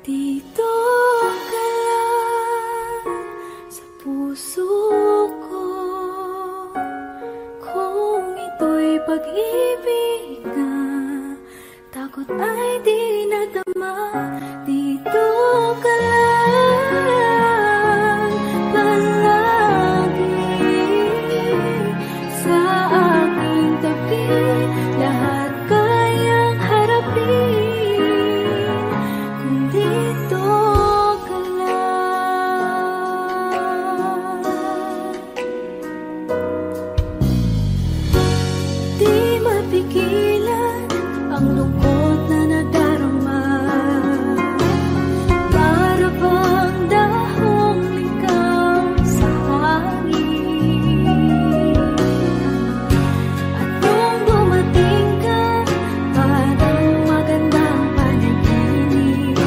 Dito ka lang sa puso ko, kung ito'y pag-ibig na takot ay di nadama. Dito ka lang palagi sa aking tabi, lahat kayang harapin. Dito ka lang, di mapigilan ang lungkot na nadarama. Para bang dahong likaw sa hangin. At nung dumating ka, parang magandang panaginip.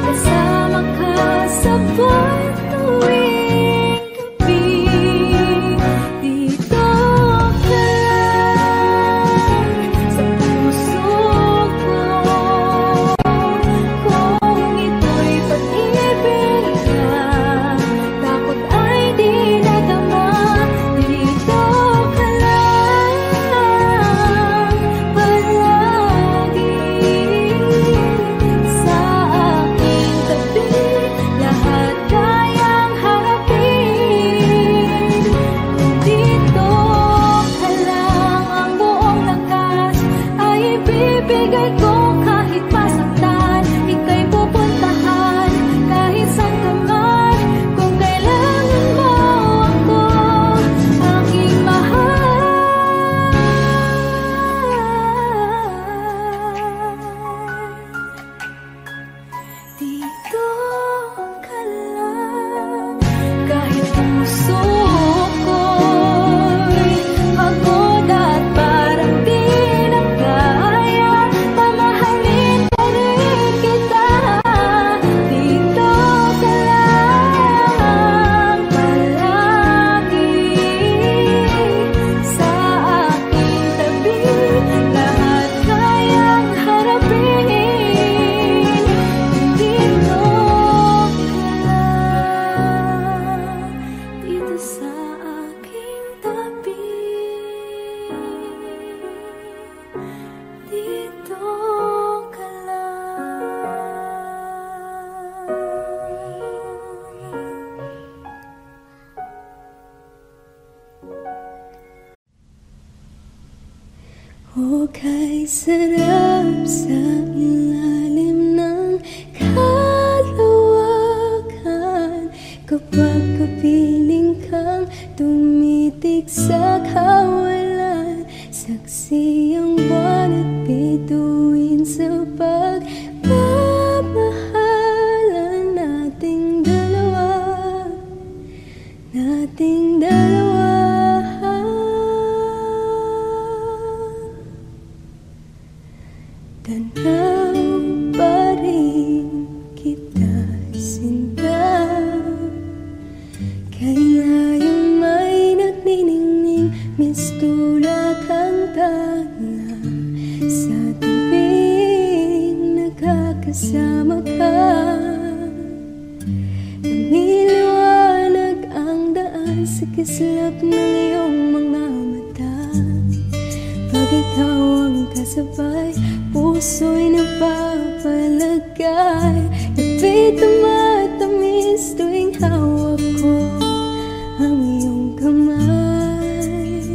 Kasama ka sa buwan tuwing gabi. Dito ka lang sa puso ko, kung ito'y pag-ibig na takot ay di nadama. Dito ka lang palagi sa aking tabi, lahat kayang harapin. Dito ka lang, ang buong lakas ay ibibigay ko. Kahit masaktan, ika'y pupuntahan kahit saan ka man. Kung kailangan mo ako, aking mahal. Dito ka lang, kahit puso ko'y pagod at parang di na kaya, mamahalin pa rin kita. Dito ka lang palagi sa aking tabi, lahat kayang harapin. Dito ka lang, dito sa aking tabi. Dito ka lang. O kay sarap sa ilalim ng kalawakan, kapag kapiling kang tumitig sa kawalan. Saksi ang buwan at bituin sa pagmamahalan nating dalawa, nating dalawa. Tanaw pa rin kita, sinta, kaya yung may nagniningning, mistula kang tala sa tubig, nakakasama ka. Lumiliwanag ang daan sa kislap ng iyong mga mata. Pag ikaw ang kasabay, puso'y napapalagay. Ika'y tumatamis tuwing hawak ko ang iyong kamay.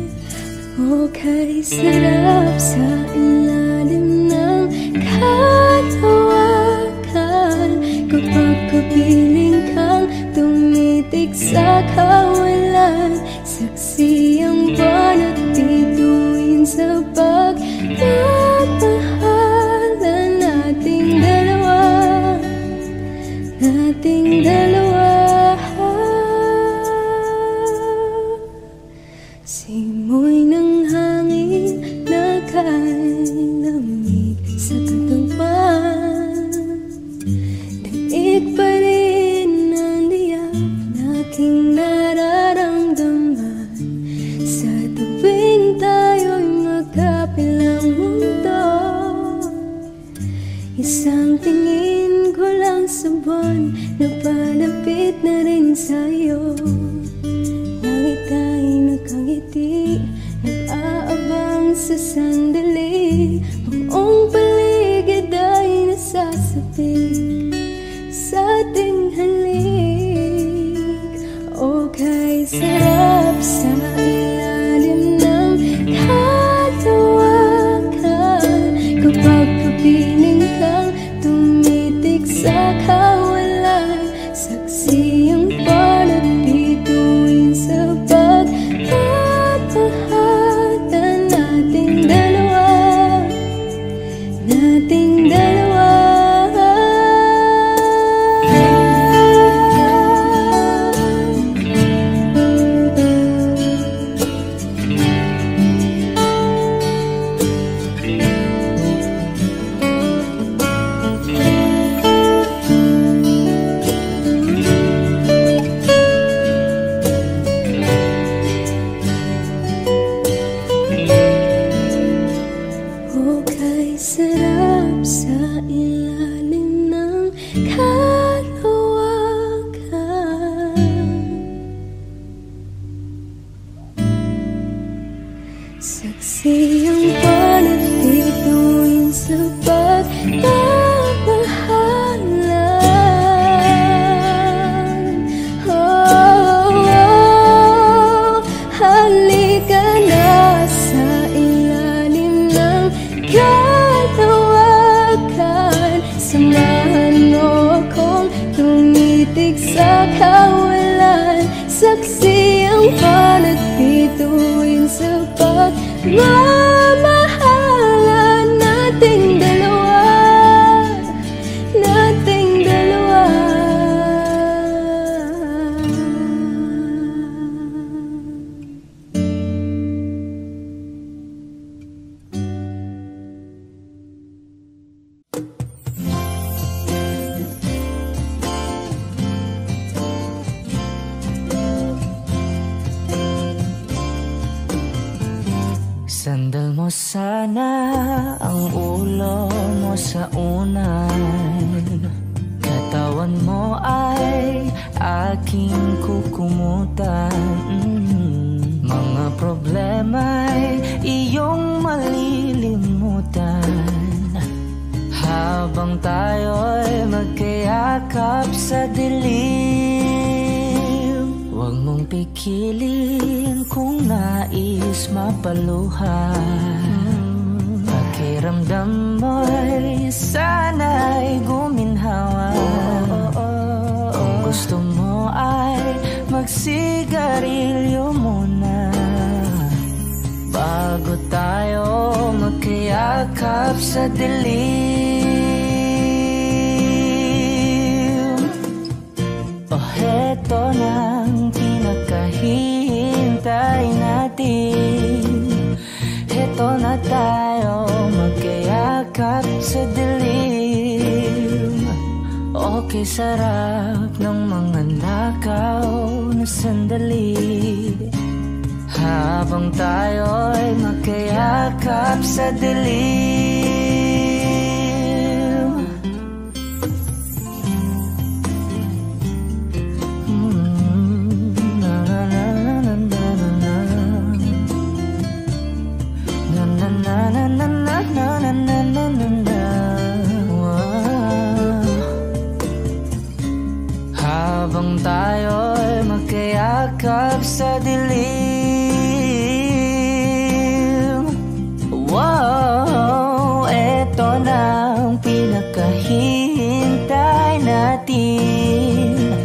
O kay sarap sa ilalim ng katawakan, kapag kapiling kang tumitig sa kawalan. Saksi ang buwan at bituin sa pagmamahalan nating dalawa, nating dalawa. Simoy ng hangin nakalamig sa katawan, daig pa rin ang liyak na aking nararamdaman. Sa tuwing tayo'y magkapilang mundo, isang tingin ko lang sa buwan, napalapit na rin sa'yo. Langit ay nakangiti, nag-aabang sa sandali. Buong paligid ay nasasapit sa ating halik. O kay sarap sa ilalim ng katawakan, kapag kapiling kang tumitik sa kawalan. Saksi ang panat bituin sa pagkakahatan nating dalawa, nating dalawa. Sarap sa ilalim ng kalawakan, saksi ang panat bituin sa pagmamahalan. Oh, halika na sa ilalim ng katawakan, samahan mo akong tumitig sa kawalan. Saksi ang panat bituin sa pagmamahalan nating dalawa, nating dalawa. Sandal mo sana ang ulo mo sa unan, katawan mo ay aking kukumutan. Mga problema'y iyong malilimutan, habang tayo'y magkayakap sa dilim. Huwag mong pikilin kung nais mapaluhan. Pakiramdam mo'y sana'y guminhawa. Kung gusto mo ay magsigarilyo muna, bago tayo magkayakap sa dilim. O heto nang pinakahihintay natin, heto na tayo magkayakap sa dilim. Okay, sarap ng mga nakaw na sandali, habang tayo'y magkayakap sa dilim. Habang tayo'y magkayakap sa dilim. Wow, eto na ang pinakahihintay natin,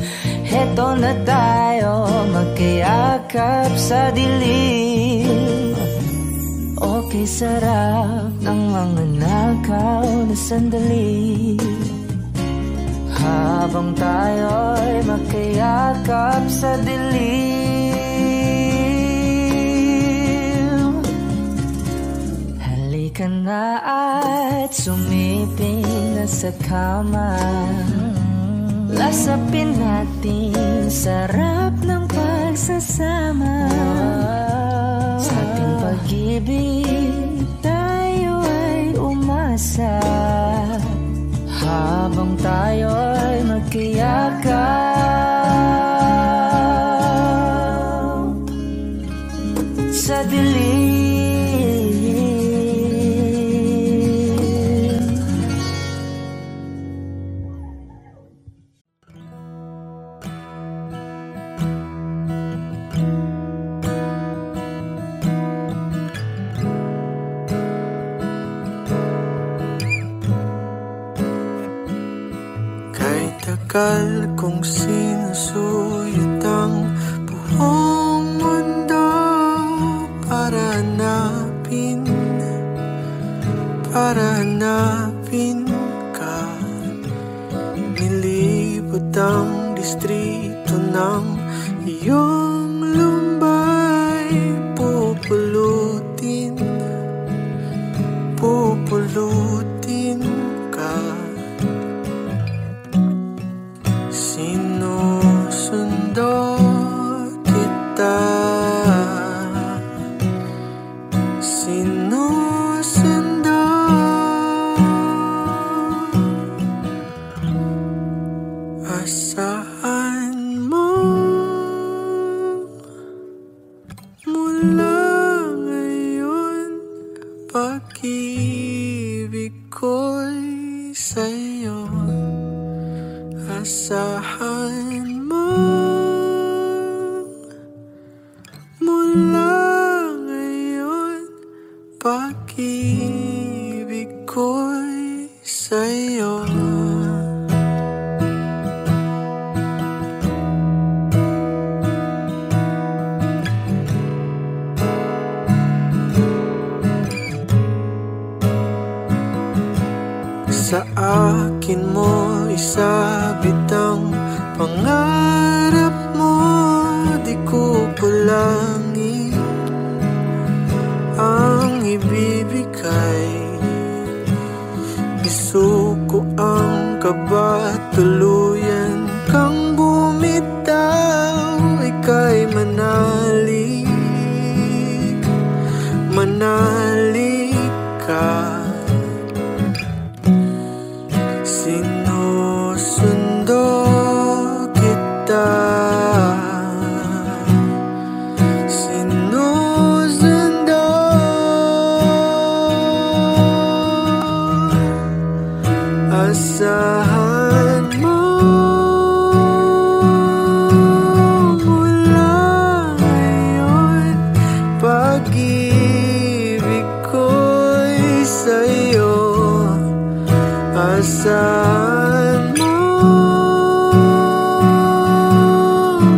eto na tayo magkayakap sa dilim. Okay, sarap ng mga nakaw na sandali, habang tayo'y magkayakap sa dilim. Halika na at sumiping na sa kama, lasapin natin sarap ng pagsasama. Sa ating pag-ibig tayo ay umasa, habang tayo'y magkayakap sa dilim. Kay tagal kong sinusuyod ang buong mundo para hanapin ka. Nilibot ang distrito ng iyong lumbay. Pupulutin ka. Sinusundo kita. Sinusundo. Asahan mo mula ngayon, pag-ibig ko'y sa'yo. Asahan mo mula ngayon, pag-ibig ko'y sa'yo. Sa akin mo isabit ang pangarap mo, di ko pulangin ang ibibigay. Isuko ang kaba, tuluyan kang bumitaw. Ika'y manalig ka. Sinusundo kita. Sinusundo. Asahan mo mula ngayon, pag-ibig ko'y sa'yo. Asahan mo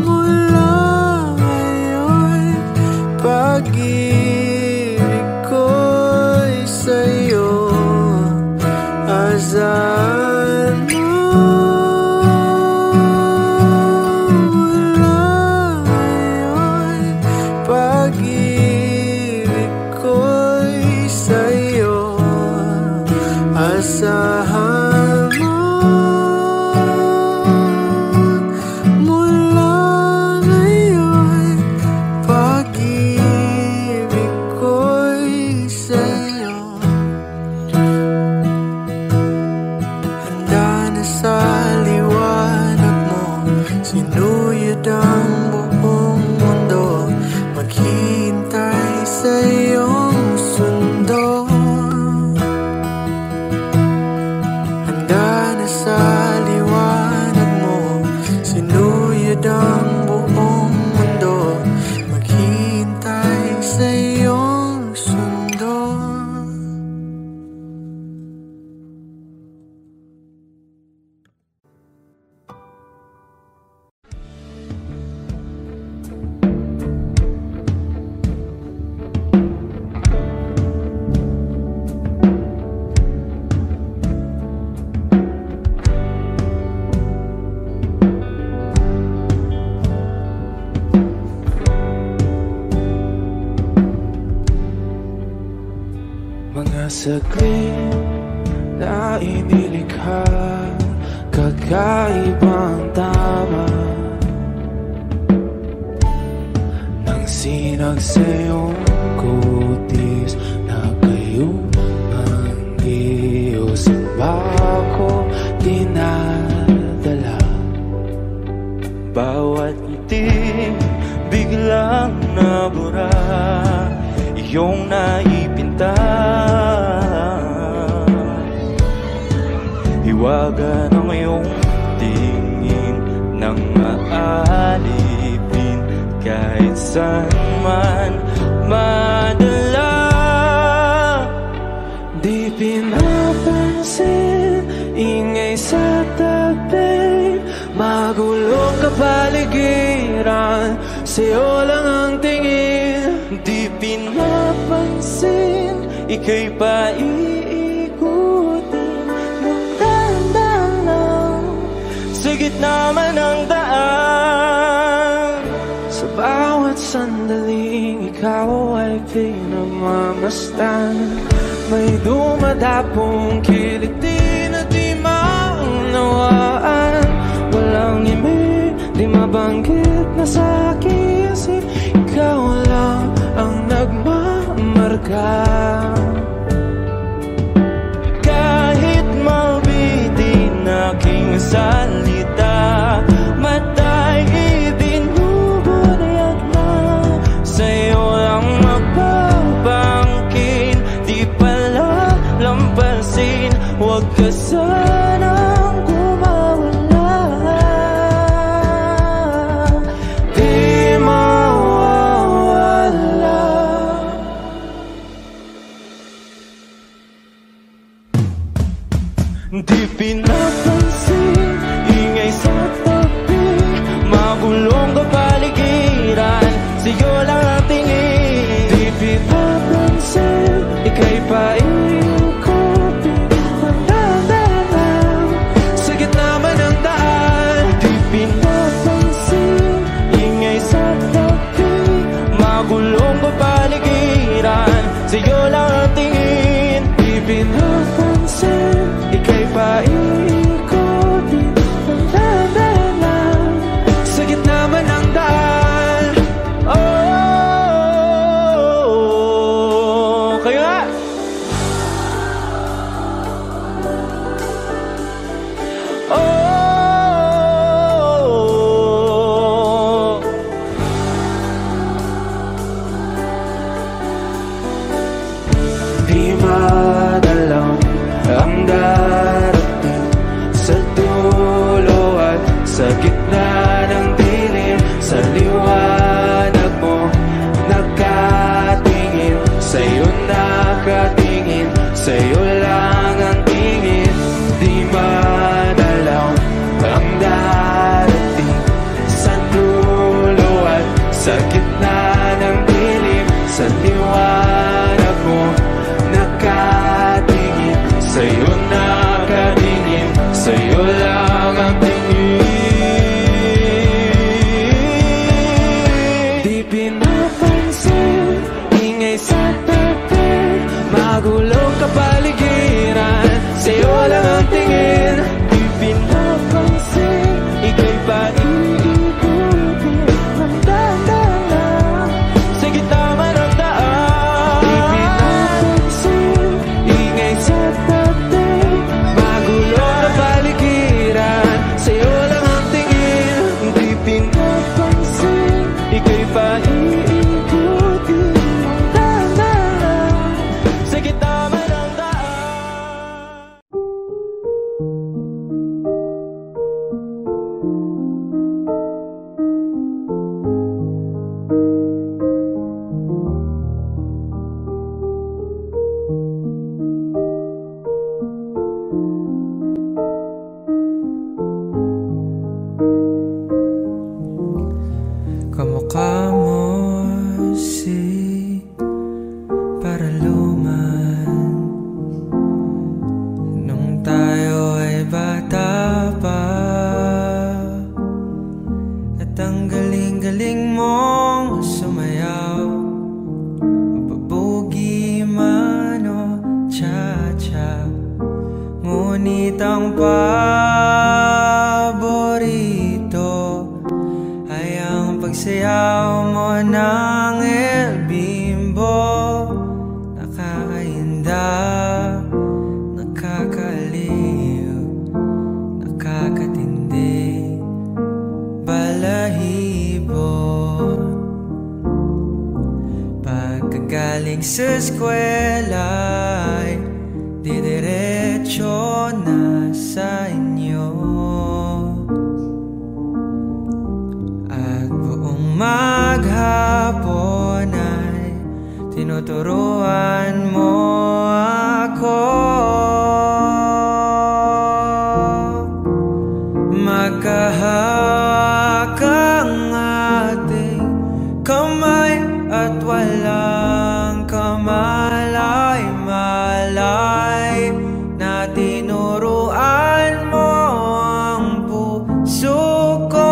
mula ngayon, pag-ibig ko'y sa'yo. Asahan mo mula ngayon, pag-ibig ko'y sa'yo. Asahan mo mula ngayon, pag-ibig ko'y sa'yo. Handa na sa liwanag mo, sinuyod ang buong mundo, maghihintay sa iyong sundo. Handa na sa liwanag mo, sinuyod ang buong mundo, maghihintay sa iyong sundo. Mga saglit na inilikha, kakaibang tama nang sinag sa iyong kutis na kayong ang Diyos ang bako. Bawat ngiti biglang nabura, iyong naipinta. Hiwaga ng iyong tingin nang maalipin, kahit saan man madala. Di pinapansin, ingay sa tabi, magulong kapaligiran, sa'yo lang ang tingin. Di pinapansin, ika'y paiikutin ng dahan-dahan lang, sa gitna man ng daan. Sa bawat sandaling ikaw ay pinagmamasdan, may dumadapong kiliti na di maunawaan. Walang imig, di mabanggit na sa aking isip, ikaw lang ang nagmamarka. Kahit mabitin aking salita, matay ibinubunayag na, sa'yo lang magbabangkin. Di pala lampasin, huwag ka sanang kumawala. Di mawawala. Di pinapansin, ingay sa tabi, magulong kapaligiran, sa'yo lang ang tingin. Di pinapansin, ika'y paiikutin ng dahan-dahan, sa gitna man ng daan. Di pinapansin, ingay sa tabi, magulong kapaligiran, sa'yo lang ang tingin. Di pinapansin, ika'y paiikutin ng dahan-dahan, sa gitna man ng daan. Oh, kaya di madalang ang darating, sa dulo at sa gitna ng dilim, sa liwanag mo nakatingin, sa'yo nakatingin, sa'yo lang ang tingin. Di madalang ang darating, sa dulo at sa gitna ng dilim, sa liwanag mo nakatingin, sa'yo nakatingin, sa'yo lang ang tingin. galing sa eskwela ay didiretso na sa inyo. At buong maghapon ay tinuturuan mo ako. Magkahawak ang ating kamay at walang kamalay-malay na tinuruan mo ang puso ko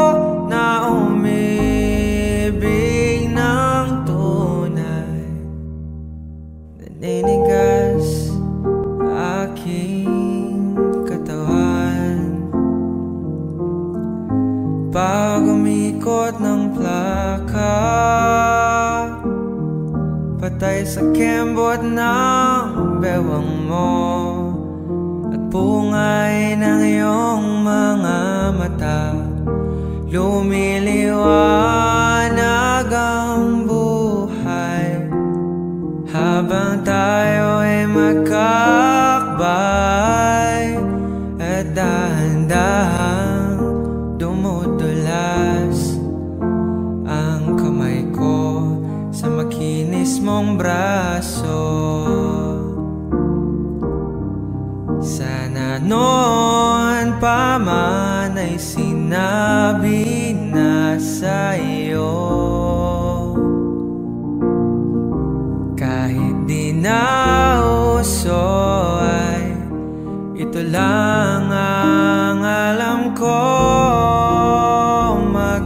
na umibig ng tunay. Naninigas aking katawan pag umikot ng plaka, patay sa kembot ng bewang mo at pungay ng iyong mga mata. Lumiliwanag ang buhay habang tayo ay magkakbay at dahan-dahang dumudulas ang kamay ko sa makinis mong braso. Sana noon pa man ay sinabi na sa'yo, kahit di na uso ay ito lang ang alam ko.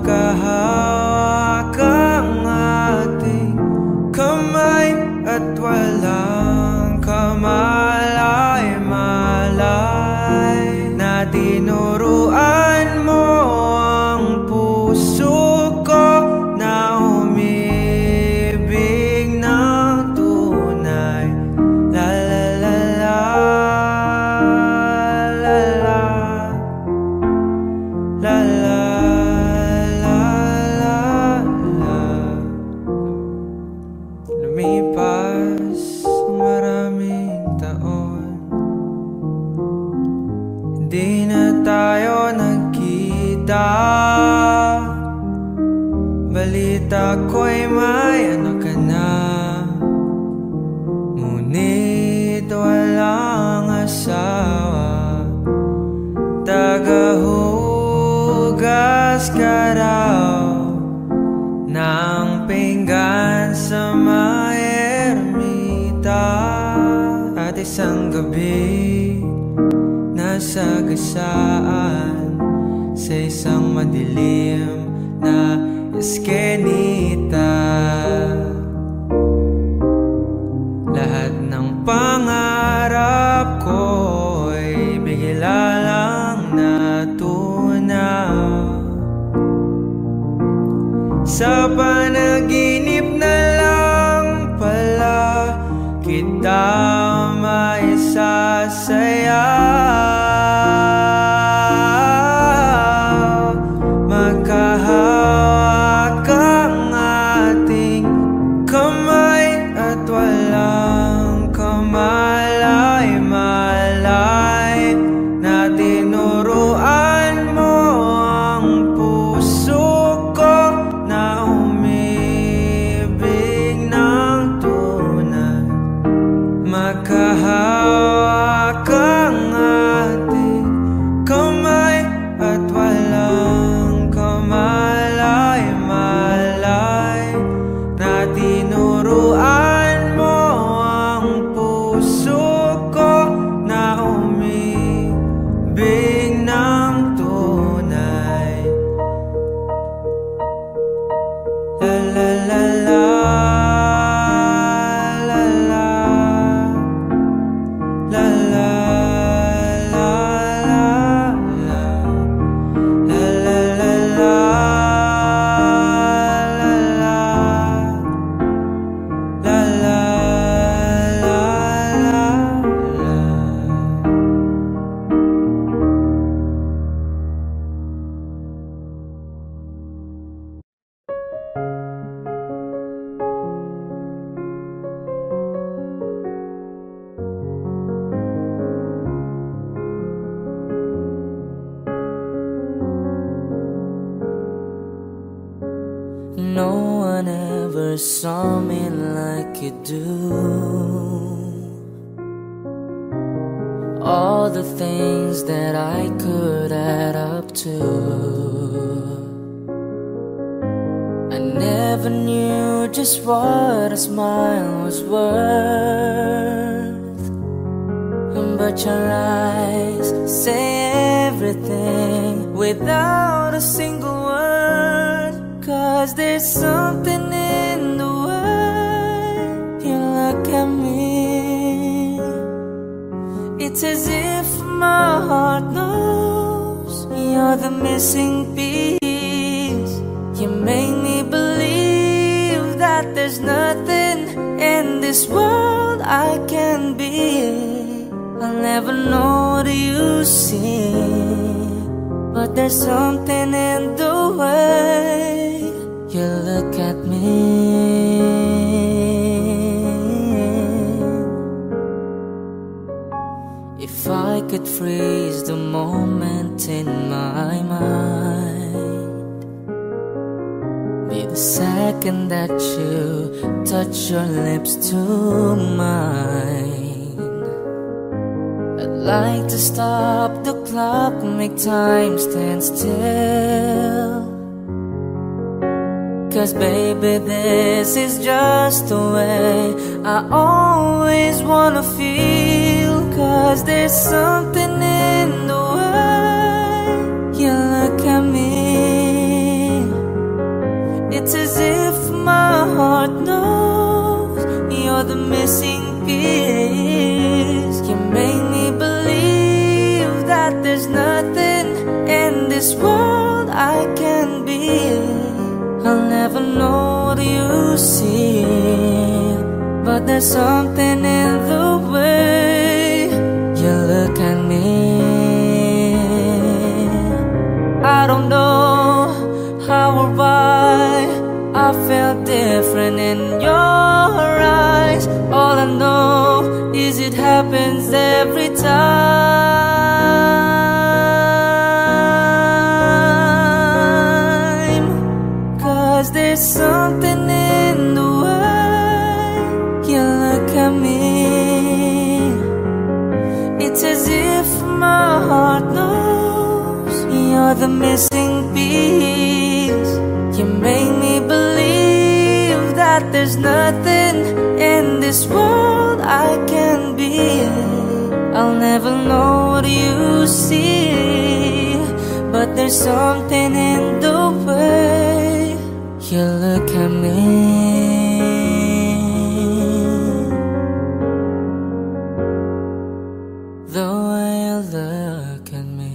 Magkahawak ang ating kamay at walang kamalay-malay na tinuruan mo ang puso ko na umibig ng tunay. La la la la, la la, la la. Lumipas ang maraming taon, hindi na tayo nagkita. Balita ko'y may anak ka na, ngunit walang asawa. Tagahugas ka raw ng pinggan sa may ermita. At isang gabi nasagasaan sa isang madilim na eskenita. Lahat ng pangarap ko'y bigla lang natunaw. Sa panaginip na lang pala kita maisasayaw. Magkahawak ang ating no one ever saw me like you do. All the things that I could add up to, I never knew just what a smile was worth. But your eyes say everything without a single word. 'Cause there's something in the way you look at me. It's as if my heart knows you're the missing piece. You make me believe that there's nothing in this world I can be. I'll never know what you see, but there's something in the way you look at me. If I could freeze the moment in my mind, be the second that you touch your lips to mine. I'd like to stop the clock, make time stand still. 'Cause baby, this is just the way I always wanna feel. 'Cause there's something in the way you look at me. It's as if my heart knows you're the missing piece. You make me believe that there's nothing in this world I can be. I'll never know what you see, but there's something in the way you look at me. I don't know how or why I felt different in your eyes. All I know is it happens every time. 'Cause there's something in the way you look at me. It's as if my heart knows you're the missing piece. You make me believe that there's nothing in this world I can be. I'll never know what you see, but there's something in the way you look at me. The way you look at me.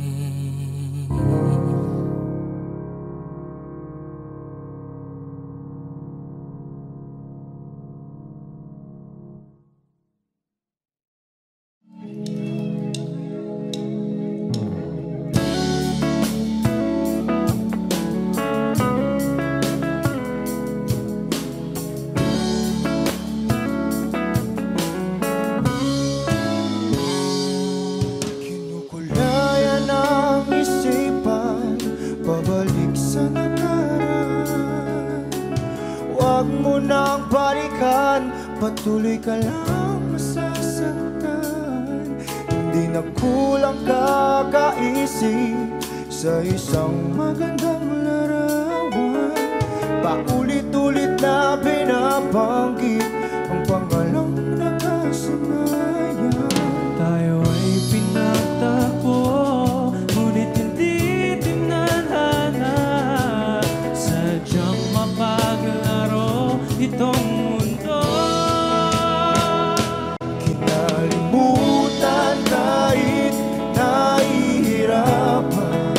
Patuloy ka lang masasaktan. Hindi na kulang kakaisip sa isang magandang larawan. Paulit-ulit na binabanggit ang pangalang nakasanayan. Tayo ay pinagtagpo, ngunit hindi tinadhana. Sadyang mapaglaro itong mundo. Kinalimutan kahit nahihirapan,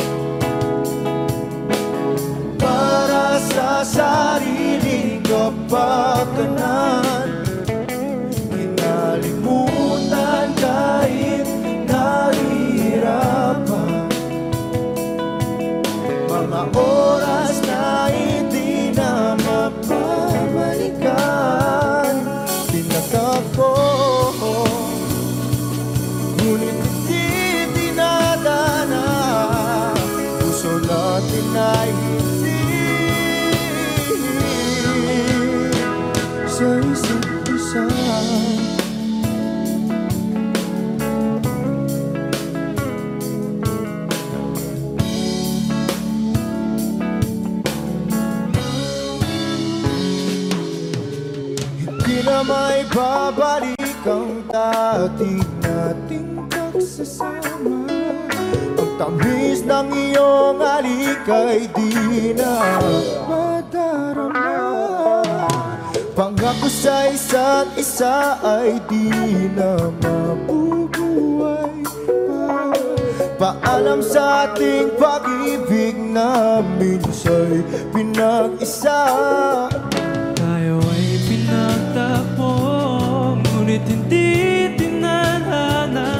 para sa sariling kapakanan. Kinalimutan kahit nahihirapan, mga oras na hindi na mapabalikan. Pinagtagpo, ngunit hindi dinadana. Puso natin ay hindi isa't isa. Hindi na may babalik ang dati nating pagsasama. Ang tamis ng iyong halik ay di na madarama. Pangako sa isa't isa ay di na mabubuhay pa. Paalam sa ating pag-ibig na minsa'y pinag-isa. Tayo ay pinagtapos, ngunit hindi tinadhana.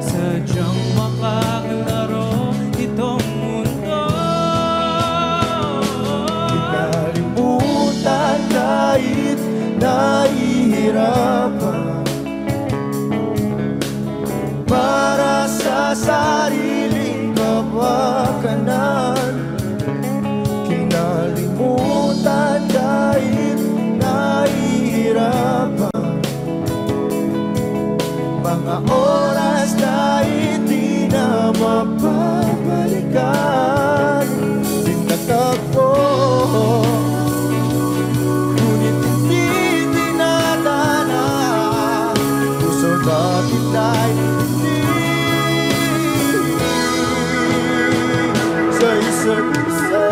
Sadyang makakalaro itong mundo. Kinalimutan kahit nahihirapan, para sa sariling kapakanan. Kinalimutan kahit nahihirapan, mga oras na hindi na mapabalikan. Tinatagpo, ngunit hindi tinadhana. Puso natin ay hindi sa isa't isa.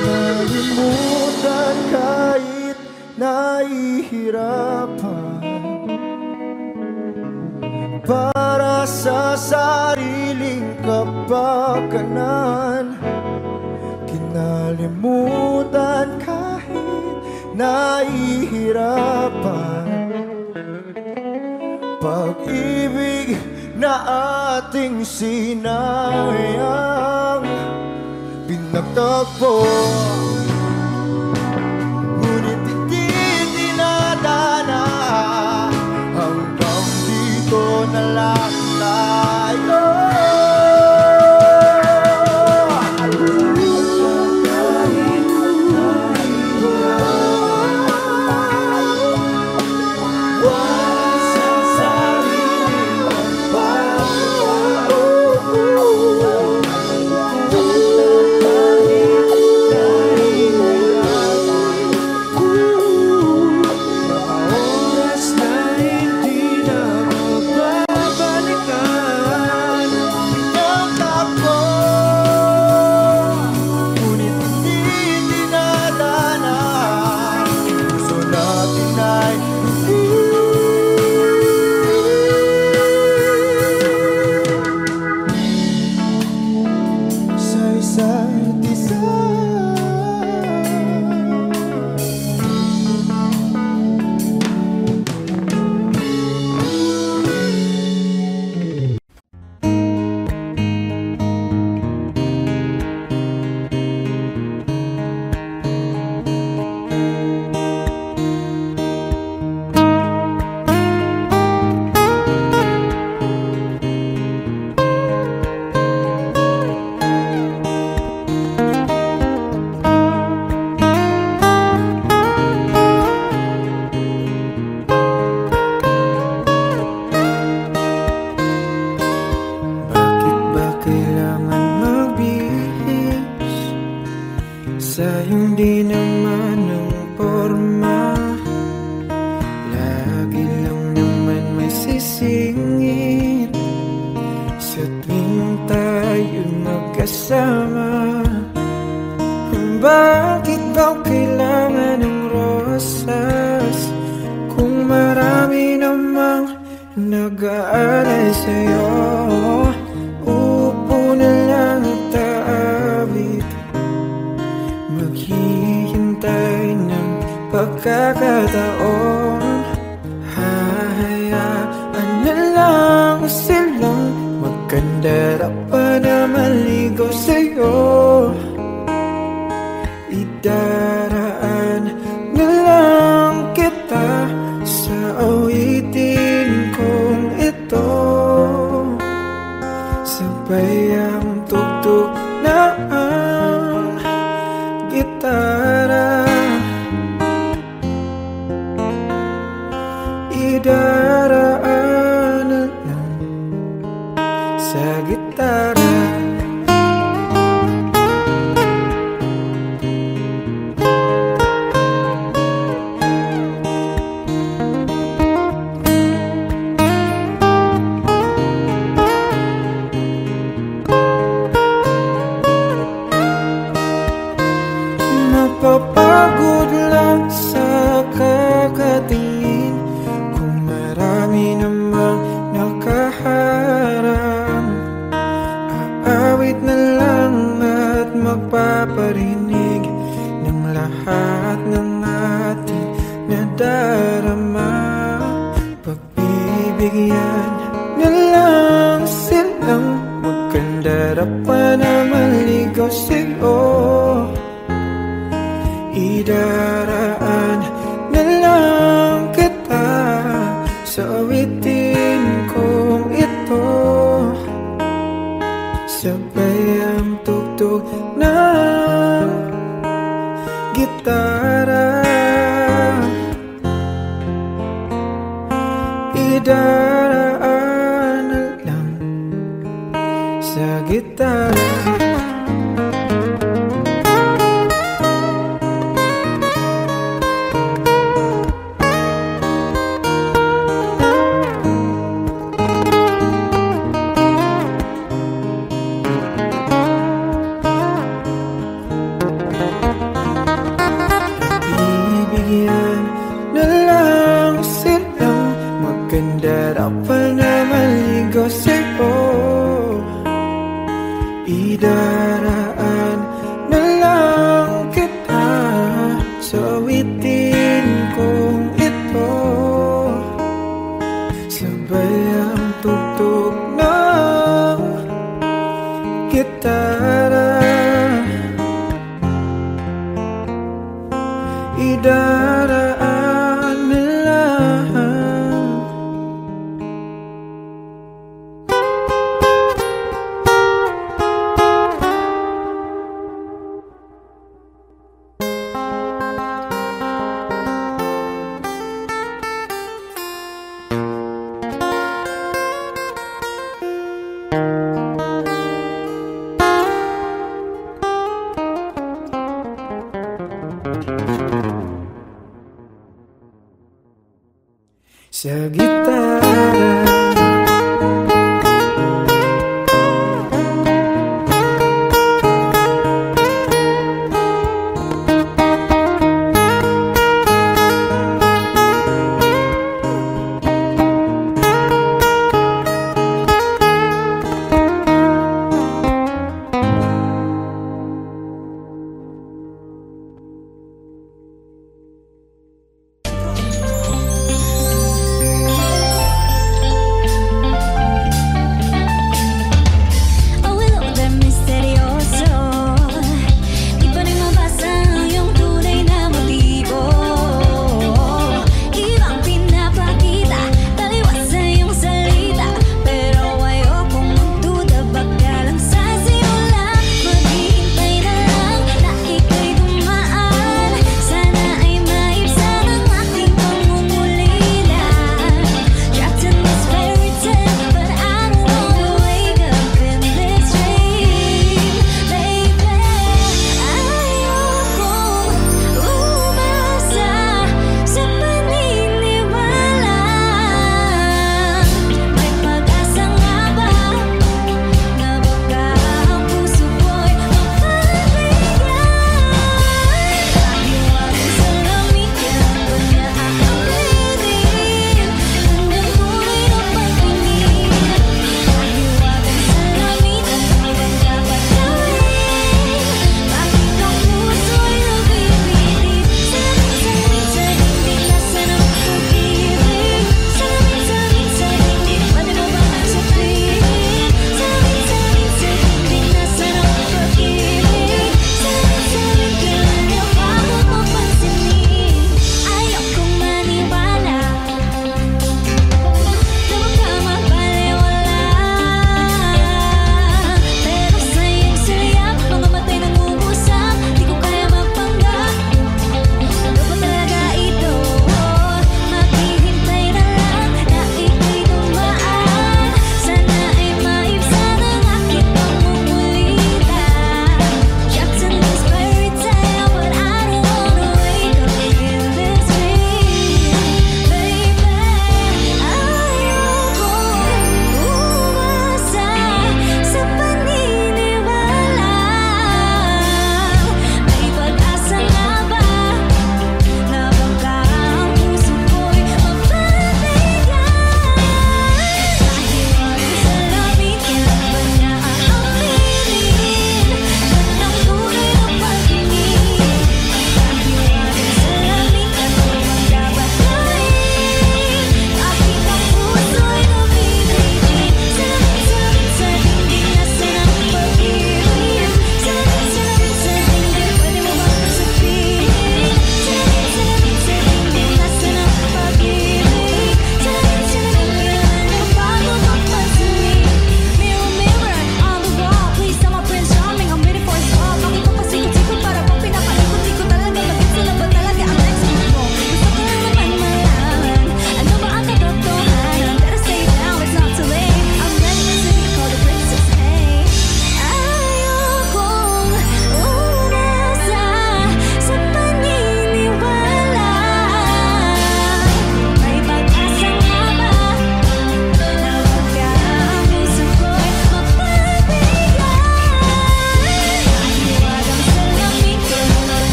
Kinalimutan kahit nahihirapan, para sa sariling kapakanan. Kinalimutan kahit nahihirapan, pag-ibig na ating sinayang. Pinagtagpo, ngunit hindi tinadhana. Hanggang dito na lang tayo. Sayang di naman ang porma, lagi lang naman may sisingit sa tuwing tayo magkasama. Bakit daw kailangan ng rosas kung marami namang nag-aalay sa'yo? Upo na lang at aawit, maghihintay ng pagkakataon. Hahayaan na lang silang magkandara pa na maligaw sa'yo. Idaraan na lang kita sa awitin kong ito. Sabay ang tugtog na ang gitara. Idaraan na lang sa gitara. Mapapagod lang sa kakatingin kung marami namang nakaharang. Aawit na lang at magpaparinig ng lahat ng ating nadarama. Pagbibigyan na lang silang magkandara pa na maligaw sa'yo. Idaraan na lang kita sa awitin kong ito. Sabay ang tugtog ng gitara. Idaraan na lang sa gitara. Bibigyan na lang silang magkandara pa na maligaw sa'yo. Idaraan na lang kita sa awitin kong ito. Sabay ang tugtog ng gitara. Idaraan na lang. Sa gitara.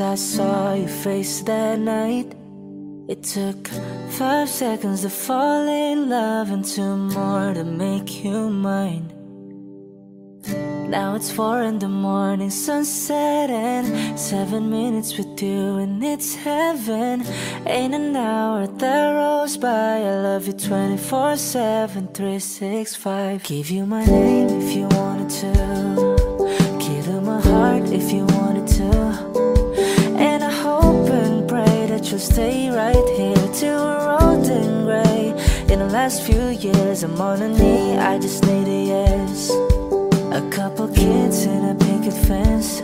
I saw your face that night. It took 5 seconds to fall in love and 2 more to make you mine. Now it's 4 in the morning, sunset, and 7 minutes with you and it's heaven. Ain't an hour that rolls by. I love you 24/7, 365. Give you my name if you wanted to, give you my heart if you wanted to, and I hope and pray that you'll stay right here till we're old and gray. In the last few years I'm on a knee, I just need a yes. A couple kids in a picket fence,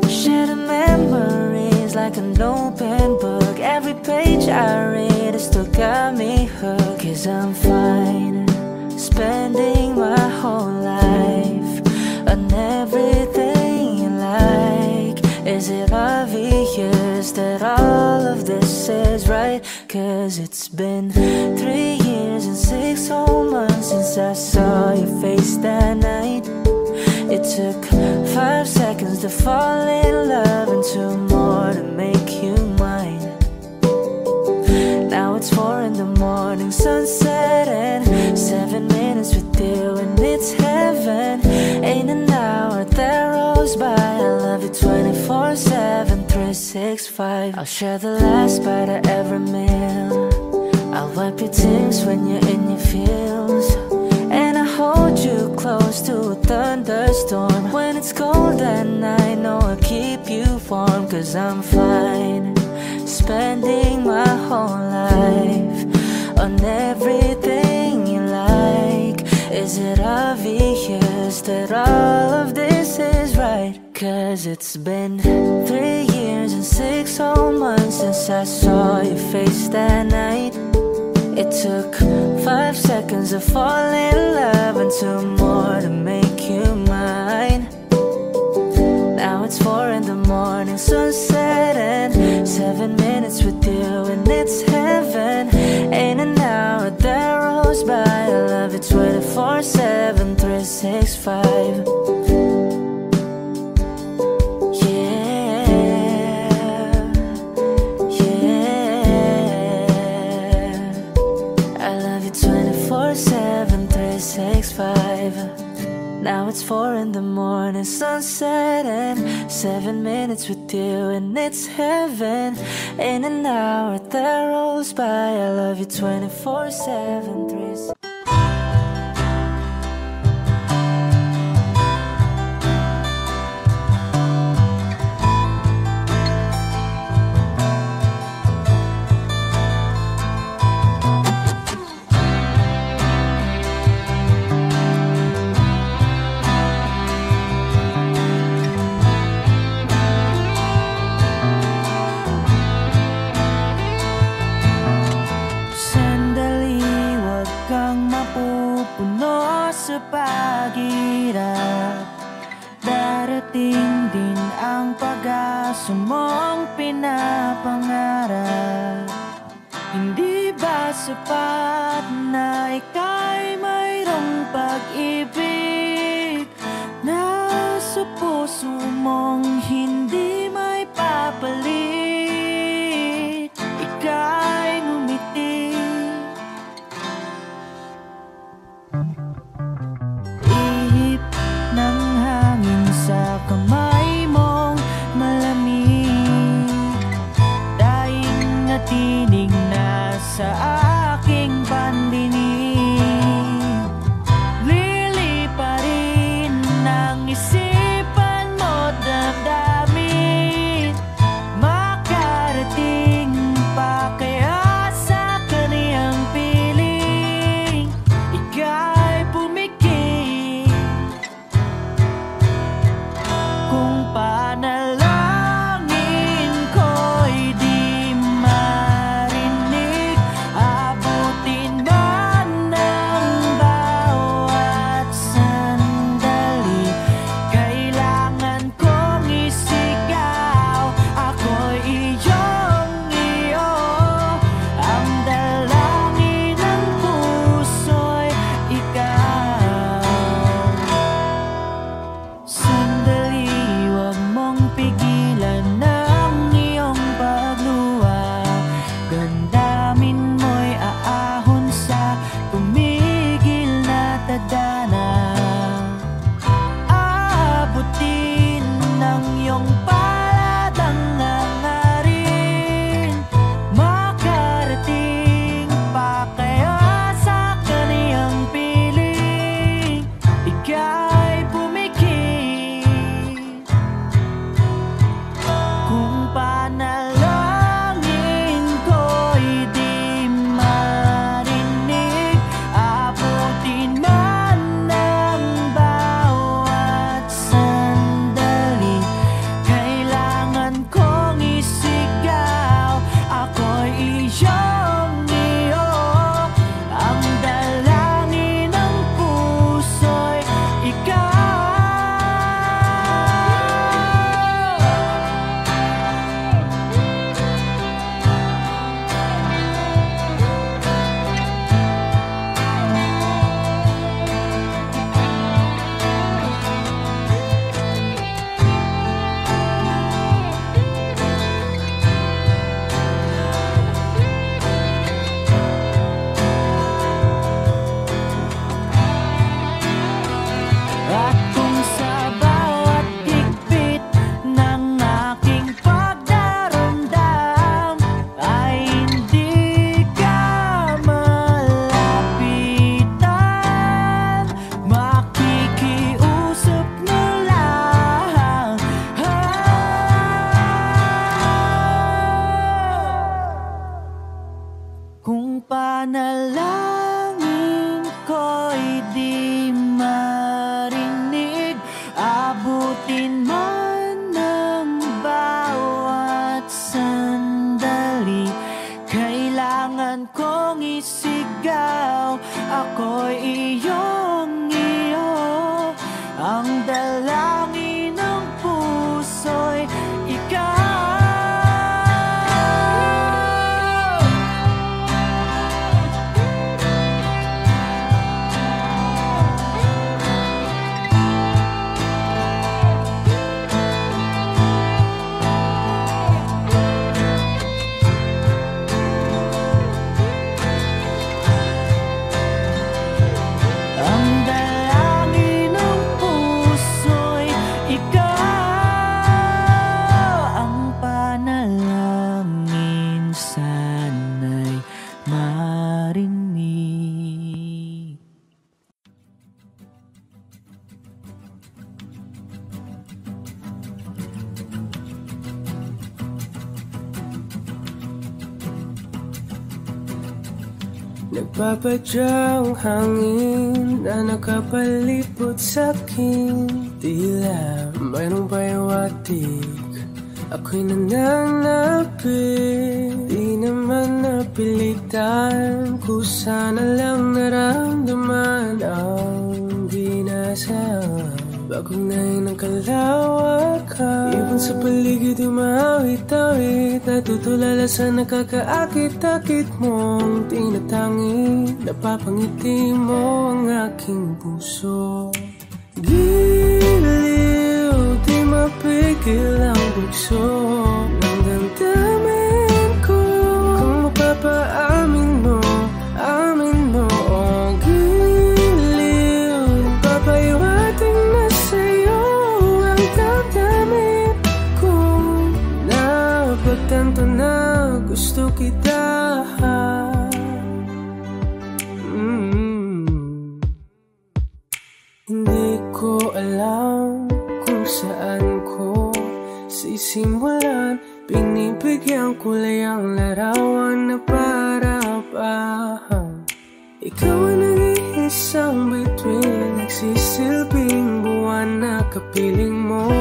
share the memories like an open book. Every page I read has still got me hooked. 'Cause I'm fine, spending my whole life on everything you like. Is it obvious that all of this is right? 'Cause it's been 3 years and 6 whole months since I saw your face that night. It took 5 seconds to fall in love and 2 more to make you mine. Now it's 4 in the morning, sunset, and 7 minutes with you and it's heaven. Ain't an hour that rolls by. I love you 24/7, 365. I'll share the last bite of every meal. I'll wipe your tears when you're in your feels, and I hold you close to a thunderstorm. When it's cold at night, no, I'll keep you warm. 'Cause I'm fine, spending my whole life on everything you like. Is it obvious that all of this is right? 'Cause it's been 3 years and 6 whole months since I saw your face that night. It took 5 seconds to fall in love and 2 more to make you mine. Now it's 4 in the morning, sunset, and 7 minutes with you and it's heaven. Ain't an hour that rolls by. I love you 24/7, 365. Now it's 4 in the morning, sunset, and 7 minutes with you and it's heaven. In an hour that rolls by. I love you 24/7, 365. Paghirap, darating din ang pag-asa mong pinapangarap. Hindi ba sapat na ika'y mayroong pag-ibig na sa puso mong hindi may papalit? Ika'y ngumiti, ng hangin sa kamay mong malamig, daing na tinig na sa aking pandinig. Liliparin ng isipan mo, damdamin panalangin ko'y di marinig. Abutin man ng bawat sandali, kailangan kong isigaw, ako'y iyong iyo. Ang dalangin ng puso'y ikaw. Nagpapadyang hangin na nakapalipot sa'kin, tila mayroong payawatig, ako'y nananapit. Di naman napilitan, kusana lang naramdaman ang ginasaan. Bagong nain ng kalawakan, ibon sa paligid umawit-awit, natutulala sa nakakaakit-akit mong tinatangi. Napapangiti mo ang aking puso. Giliw, di mapigil ang bugso ng damdamin ko. Kung mapapaamin mo, amin mo. Oh, giliw, papaiwating na sa'yo ang damdamin ko. Napagtanto na gusto kita. Hindi ko alam kung saan ko sisimulan. Binibigyan ko lang ang larawan na para-pahan. Ikaw ang nag-iisang bituin, nagsisilbing buwan na kapiling mo.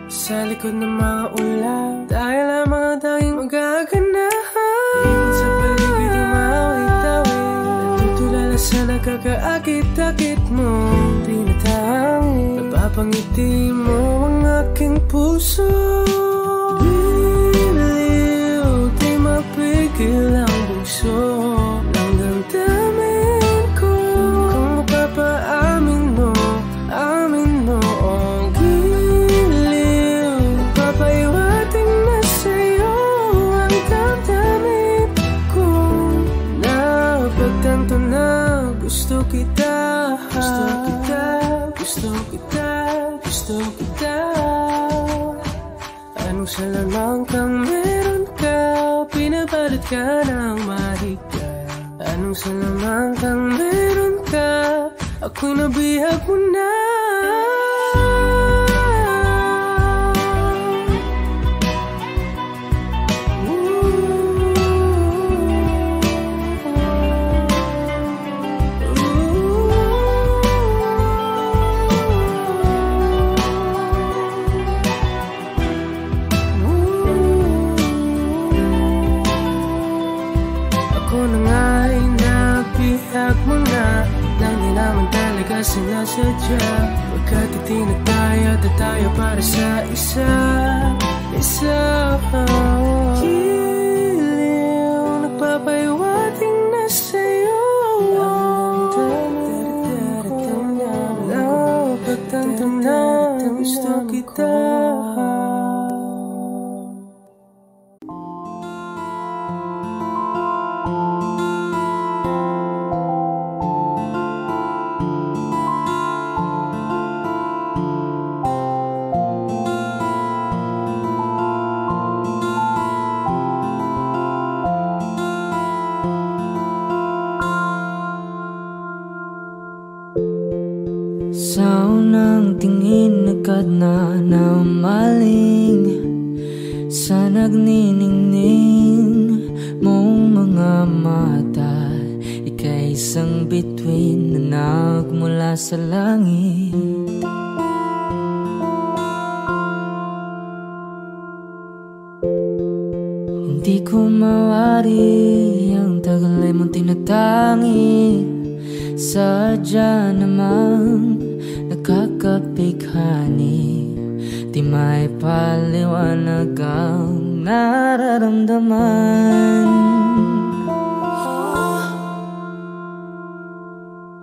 Sa likod ng mga ulan, tayo lamang ang tanging magaganahan. Ibon sa paligid umawit-awit, natutulala sa nakakaakit-akit mo. Tinatangi, napapangiti mo ang aking puso. Giliw, di mapigil ang bugso ng damdamin ko. Kung mapapaamin mo, amin mo. Oh, giliw, papaiwating na sa'yo ang damdamin ko. Napagtanto na gusto kita. Gusto kita, gusto kita, gusto kita. Anong salamang kang meron ka, pinabalot ka ng mahigpit. Anong salamang kang meron ka, ako'y nabihag mo na. Sinasadya, pagkat itinataya tayo para sa isa. Giliw, nagpapaiwating na sa'yo ang damdamin ko. Napagtanto na gusto kita. Sa unang tingin agad na namaling sa nagniningning mong mga mata. isang bituin na nagmula sa langit. Hindi ko mawari ang tagal ay mong tinatangi. Sadya namang nakakapighani, di may paliwanag ang nararamdaman.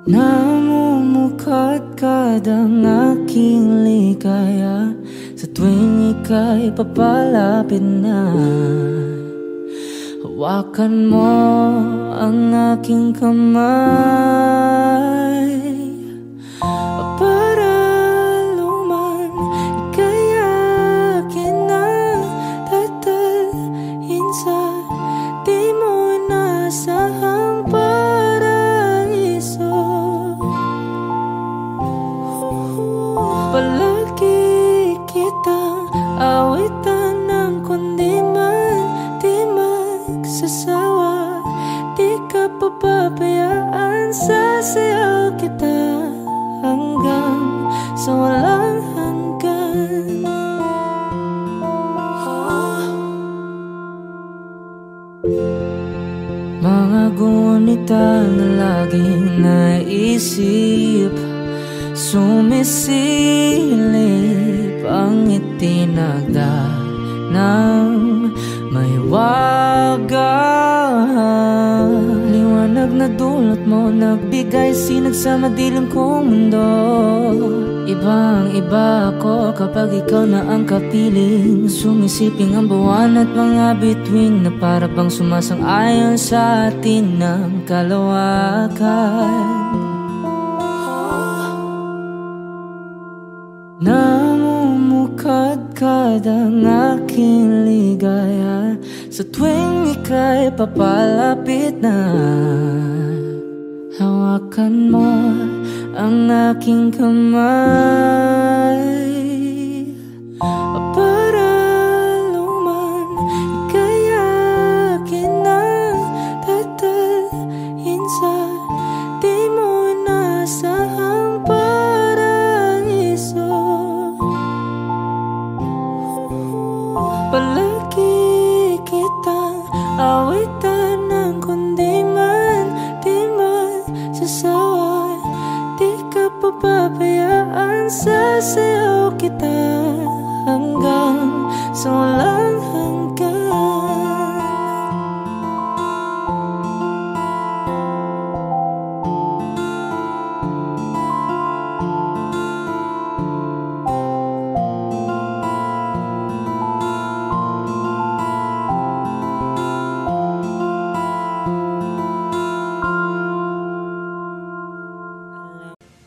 Namumukadkad ang aking ligaya sa tuwing ika'y papalapit na. Hawakan mo ang aking kamay para luman ika'y akin na tatalhin sa di mo inasahang paraiso. Palagi kitang awitan ng kundi man di magsasawa, di ka papabayaan, sasayaw kita hanggang sa walang hanggan. Mga gunita na laging naisip, sumisilip ang itinagda ng may wagang liwanag na dulot mo, nagbigay sinag sa madilim kong mundo. Ibang iba ako kapag ikaw na ang kapiling, sumisiping ang buwan at mga bituin na para bang sumasang-ayon sa atin ng kalawakan. Namumukadkad ang aking ligaya sa tuwing ika'y papalapit na. Hawakan mo ang aking kamay para luman ika'y akin na tatalhin sa di mo inasahang paraiso. Palagi kitang awitan ng kundi man di magsasawa, di ka papabayaan, sasayaw kita hanggang sa walang hanggan.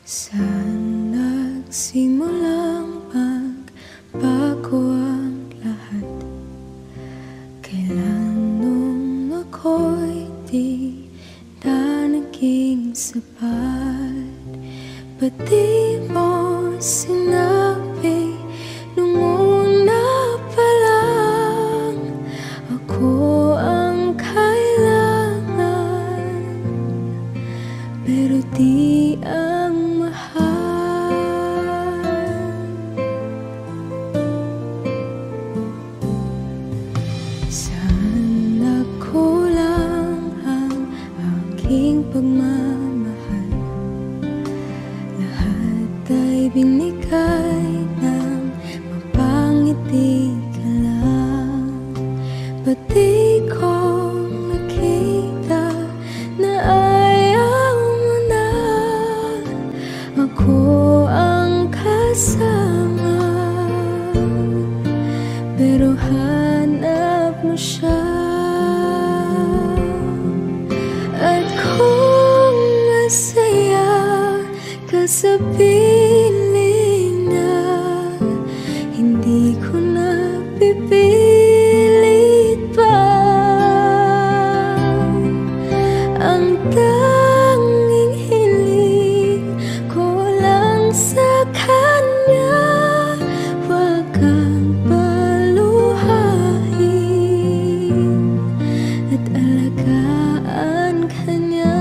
Saan nagsimulang magbago ang lahat? Kailan nung ako'y di na naging sapat? Ba't di mo sinabi nung una pa lang ako ang kailangan, pero di ang pagmamahal, lahat ay binigay ng mapangiti ka lang. Ba't di ko nakita na ayaw mo na ako ang kasama, pero hanap mo siya. At kung masaya ka sa piling na, hindi ko na pipilit pa. Ang tanging hiling ko lang sa kanya, wag kang paluhain at alagaan kanya.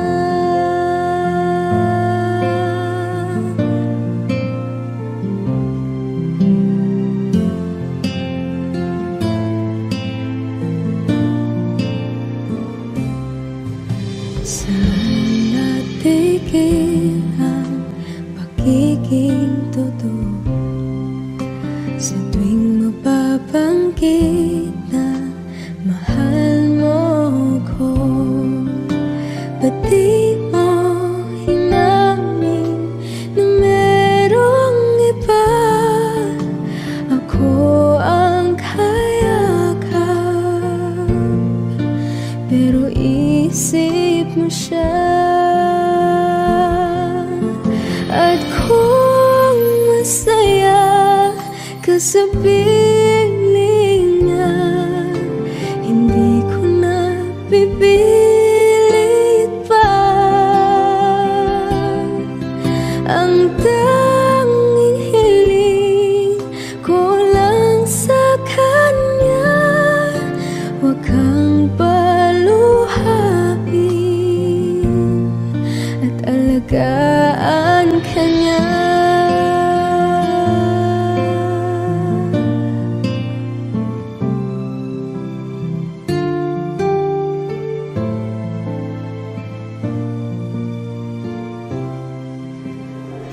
mo siya. At kung masaya ka sa piling niya, hindi ko na pipilit pa. Ang tanging hiling ko lang sa kanya, huwag kang paluhain at alagaan ka niya.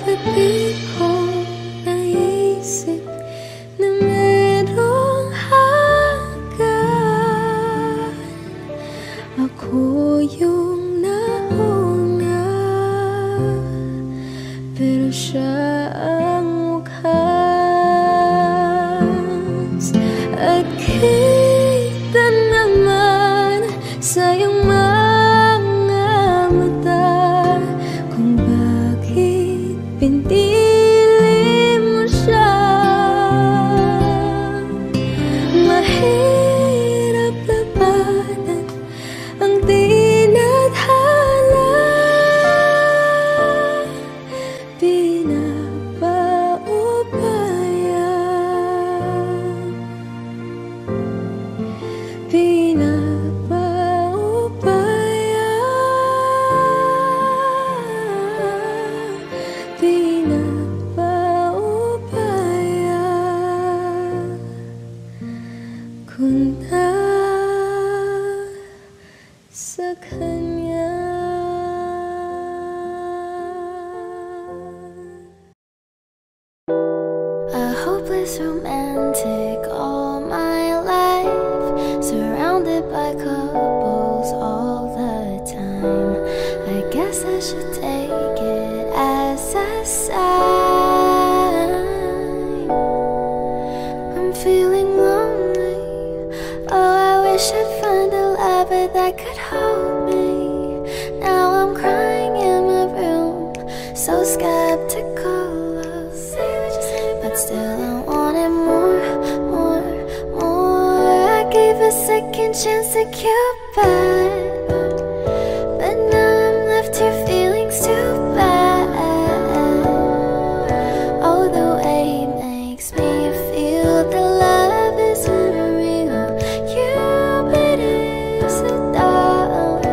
Pati ko naisip na merong hanggan, ako yung nauna, pero siya ang wakas. At kita naman sa iyong mga mata kung bakit pinili mo siya. Mahirap labanan ang tinadhana, ko na sa kanya. A hopeless romantic all my life, surrounded by couples all the time. I guess I should take it as a sign. I'm feeling lonely. Oh, I wish I'd find a lover that could hold me. Now I'm crying in my room, so skeptical. But still I wanted more, more, more. I gave a second chance to Cupid, but now I'm left here feeling too bad. Oh, the way he makes me feel the love isn't real. Cupid is a dog.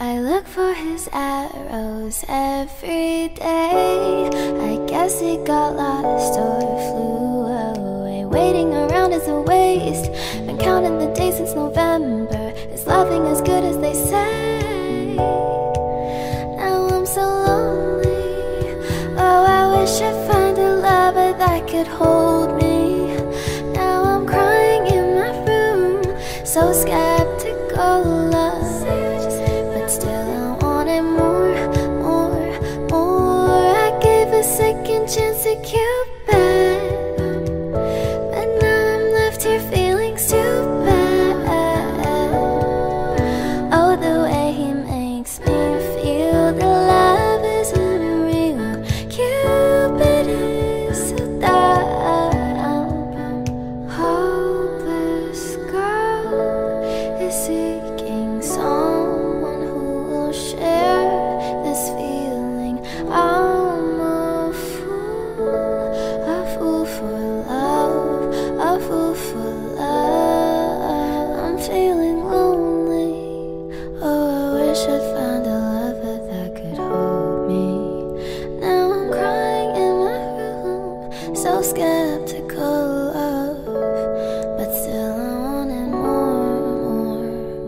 I look for his arrows every day. I guess he got lost or flew away. Waiting around is a waste. Been counting the days since November. Is loving as good as they say? Now I'm so lonely. Oh, I wish I'd find a lover that could hold me. Now I'm crying in my room, so skeptical of. But still I wanted more, more, more. I gave a second chance to Cupid, but now I'm left here feeling too bad. Oh, the way he makes me feel the love isn't real. Cupid is so dumb. Hopeless girl is seeking someone who will share this feeling. I'm a fool for love, a fool for love. I'm feeling lonely. Oh, I wish I'd found a lover that could hold me. Now I'm crying in my room, so skeptical of. But still I wanted more,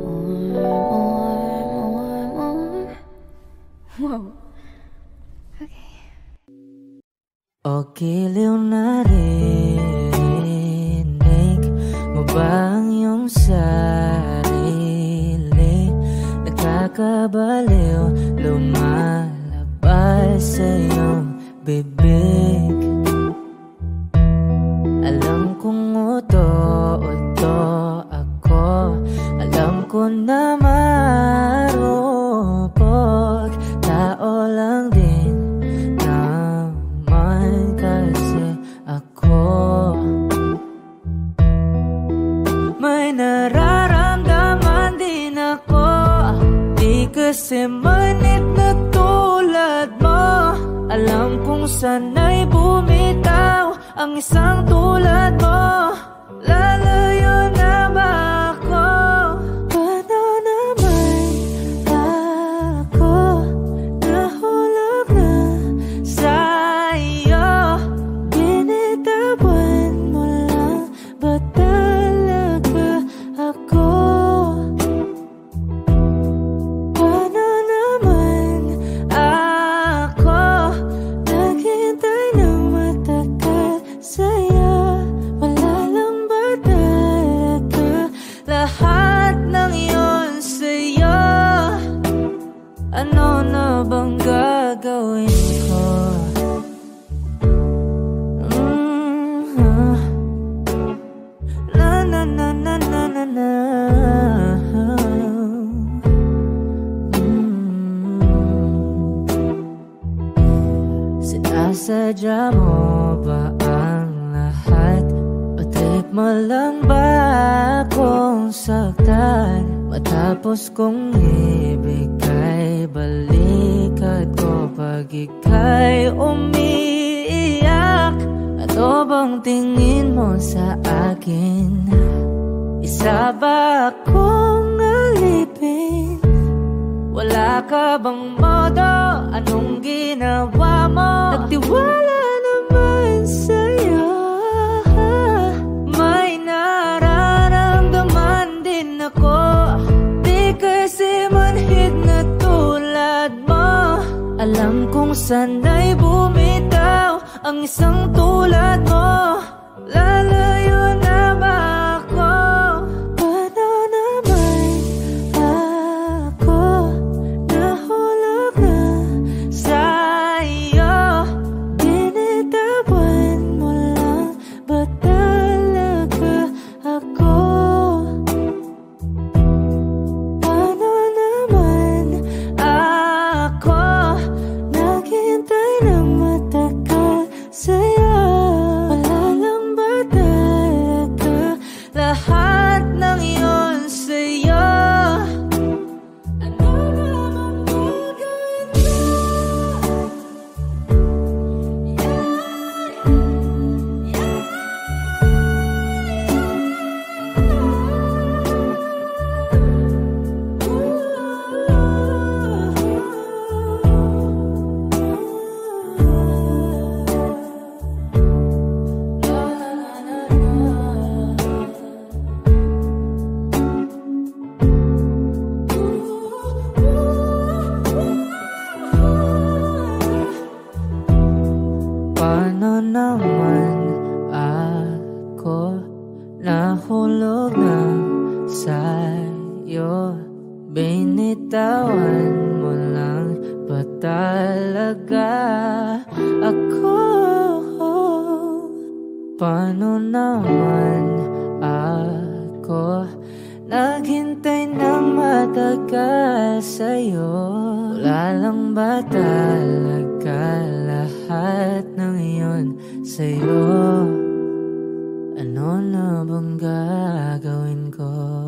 more, more, more, more. Wow. Okay. O giliw na rinig mo ba ang iyong sarili? Nakakabaliw, lumalabas sa iyong bibig. Alam kong uto ako, alam ko naman may nararamdaman din ako. Di kasi manit na tulad mo. Alam kong sana'y bumitaw ang isang tulad mo. Lalayo na ba ako? Paano naman ako nahulog na sa'yo? Binitawan mo lang ba talaga ako? Paano naman ako naghintay ng matagal sa'yo? Wala lang ba talaga lahat ng yun sa'yo? Ano na bang gagawin ko? Na na na na na na na. Sinasadya mo ba ang lahat? O trip mo lang ba akong saktan? Matapos kong ibigay balikat ko pag ika'y umiiyak. Ano bang tingin mo sa akin? Isa ba akong alipin? Wala ka bang modo? Anong ginawa mo? Nagtiwala naman sa'yo. May nararamdaman din ako. Di kasi manhid na tulad mo. Alam kong sana'y bumitaw ang isang tulad mo. Lalayo na ba ako? Paano naman ako nahulog na sa'yo? Binitawan mo lang ba talaga ako? Paano naman ako naghintay ng matagal sa'yo? Wala lang ba talaga lahat ng yun sa'yo? Ano naman gagawin ko? Paano naman ako nahulog na sa'yo? Binitawan mo lang ba talaga ako? Paano naman ako naghintay ng matagal sa'yo? Wala lang ba talaga lahat ng iyon sa'yo? Ano na bang gagawin ko?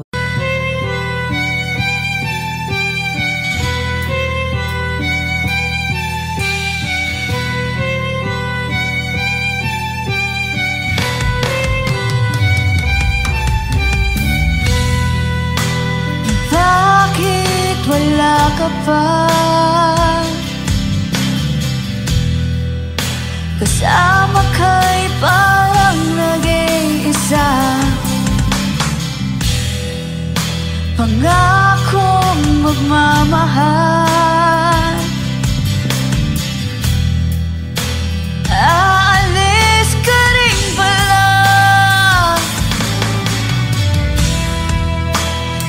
Bakit wala ka pa? Kasama ka'y parang nag-iisa. Pangakong magmamahal. Aalis ka rin pala.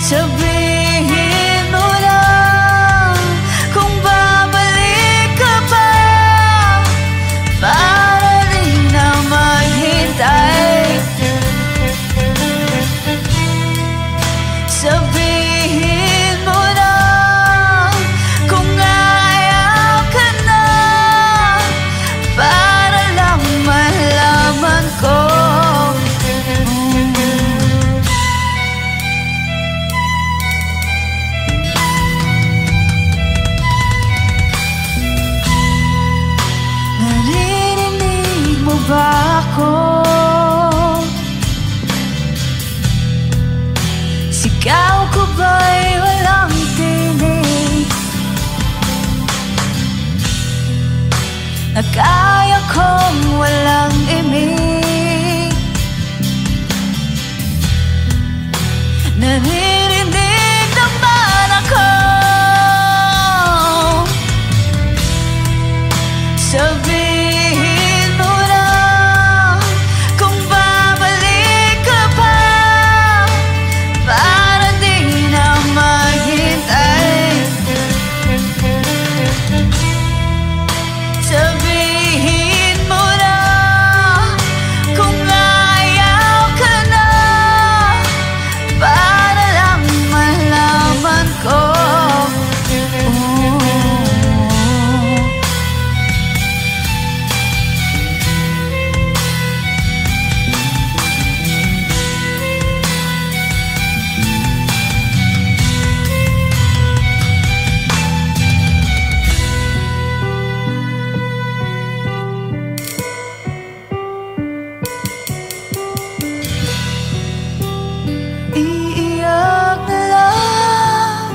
Sabihin mo lang kung babalik ka pa, para rin na maghintay. Sabihin mo lang kung ayaw ka na, para lang malaman ko. Ikaw ko ba'y walang tinig na kaya kong walang imig? Naririnig naman ako. Sabihin mo na kung babalik ka pa, para di na maghintay. Sabihin mo na kung ayaw ka na, para lang malaman ko. Iiyak na lang,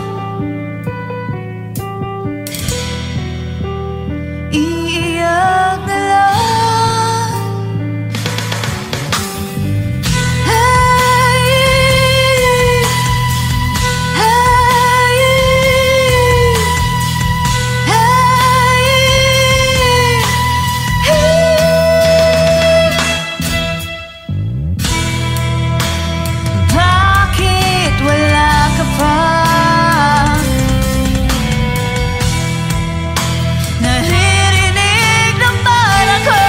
iiyak na lang. Hey, hey, bakit wala ka pa? Naririnig naman ako.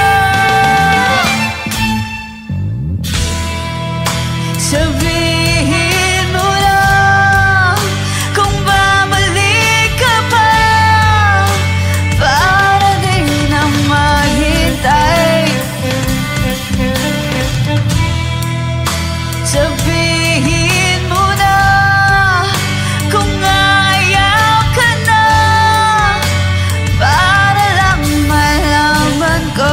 Sabihin mo lang kung babalik ka pa, para di na maghintay. Sabihin mo na kung ayaw ka na, para lang malaman ko.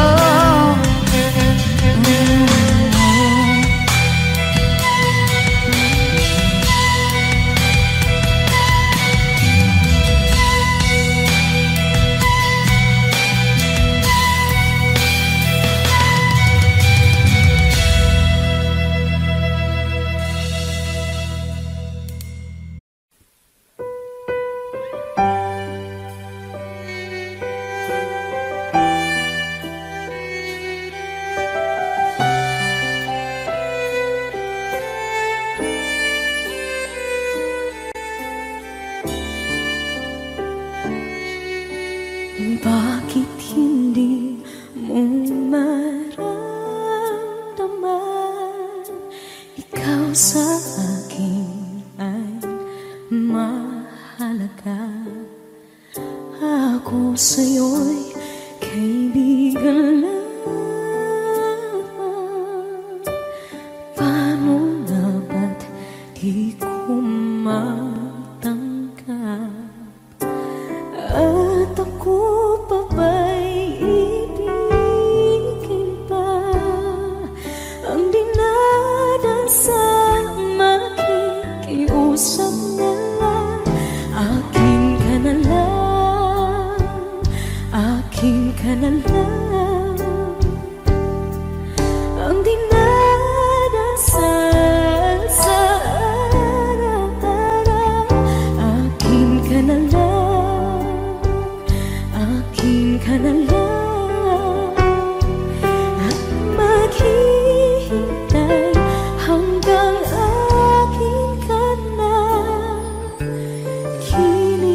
Bakit hindi mo maramdaman? Ikaw sa akin ay mahalaga. Ako sa'yo'y kaibigan lang. Paano na ba't di ko matanggap? At ako pa ba'y ibigin pa? Ang dinadasal, makikiusap na lang. Akin ka na lang, akin ka na lang. Ang dinadasal sa araw-araw, akin ka na lang, akin ka na lang. At maghihintay hanggang akin ka na kinig.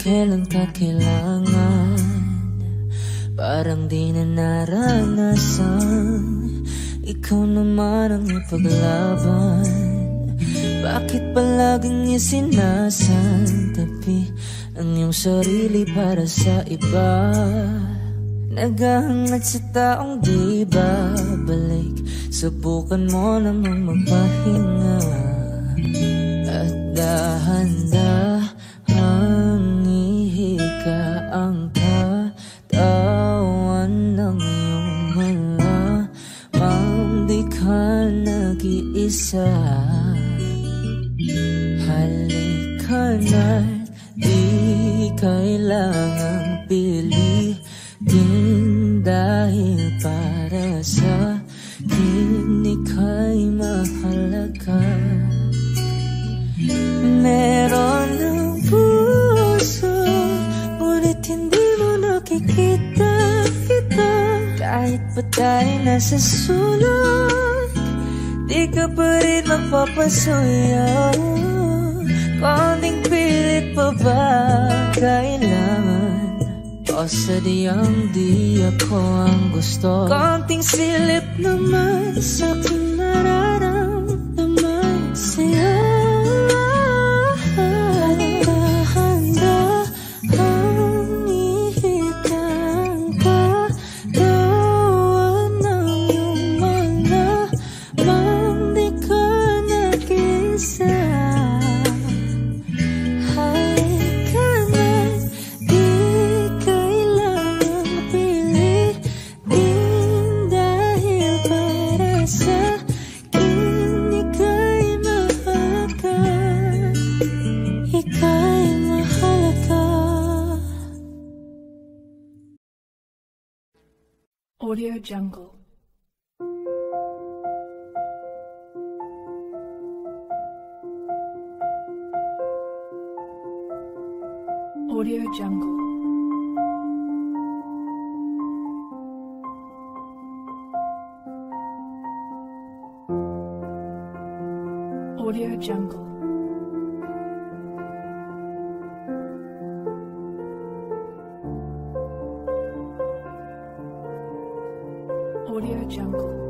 kailan ka kailangan. Parang di na naranasan, ikaw naman ang ipaglaban. Bakit palaging isinasantabi ang iyong sarili para sa iba? Naghahangad sa taong di babalik, subukan mo namang magpahinga. At dahan-dahang ihika ang katawan ng iyong malamang di ka nag-iisa. Halika na't di kailangang pilitin, dahil para sa akin ika'y mahalaga. Meron ng puso, ngunit hindi mo nakikita ito. Kahit pa tayo nasa sulok, di ka pa rin mapapasuyo. Konting pilit pa ba kailangan, o sadyang di ako ang gusto? Konting silip naman sa aking nararamdaman sa'yo. Audio Jungle. Audio Jungle. Audio Jungle. Audio Jungle.